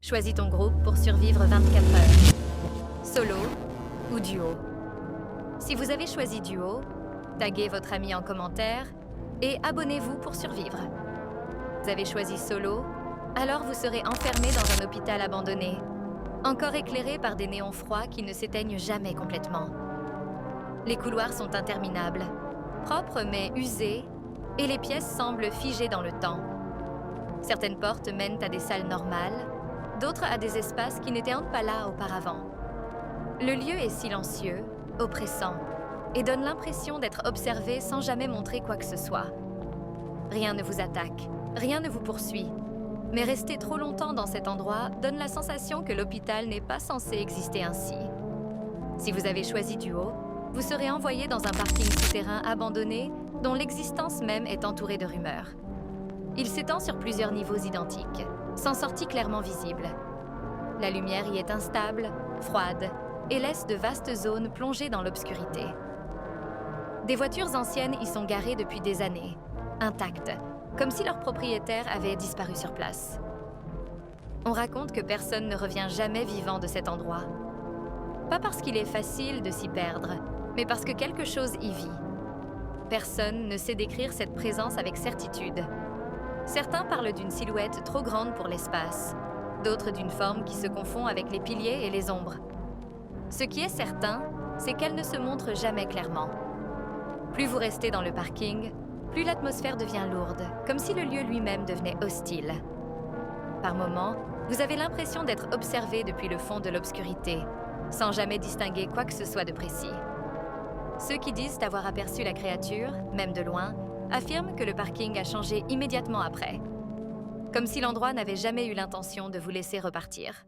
Choisis ton groupe pour survivre 24 heures. Solo ou duo. Si vous avez choisi duo, taguez votre ami en commentaire et abonnez-vous pour survivre. Vous avez choisi solo, alors vous serez enfermé dans un hôpital abandonné, encore éclairé par des néons froids qui ne s'éteignent jamais complètement. Les couloirs sont interminables, propres mais usés, et les pièces semblent figées dans le temps. Certaines portes mènent à des salles normales, d'autres à des espaces qui n'étaient pas là auparavant. Le lieu est silencieux, oppressant, et donne l'impression d'être observé sans jamais montrer quoi que ce soit. Rien ne vous attaque, rien ne vous poursuit, mais rester trop longtemps dans cet endroit donne la sensation que l'hôpital n'est pas censé exister ainsi. Si vous avez choisi duo, vous serez envoyé dans un parking souterrain abandonné dont l'existence même est entourée de rumeurs. Il s'étend sur plusieurs niveaux identiques, sans sortie clairement visible. La lumière y est instable, froide, et laisse de vastes zones plongées dans l'obscurité. Des voitures anciennes y sont garées depuis des années, intactes, comme si leur propriétaire avait disparu sur place. On raconte que personne ne revient jamais vivant de cet endroit. Pas parce qu'il est facile de s'y perdre, mais parce que quelque chose y vit. Personne ne sait décrire cette présence avec certitude. Certains parlent d'une silhouette trop grande pour l'espace, d'autres d'une forme qui se confond avec les piliers et les ombres. Ce qui est certain, c'est qu'elle ne se montre jamais clairement. Plus vous restez dans le parking, plus l'atmosphère devient lourde, comme si le lieu lui-même devenait hostile. Par moments, vous avez l'impression d'être observé depuis le fond de l'obscurité, sans jamais distinguer quoi que ce soit de précis. Ceux qui disent avoir aperçu la créature, même de loin, affirment que le parking a changé immédiatement après, comme si l'endroit n'avait jamais eu l'intention de vous laisser repartir.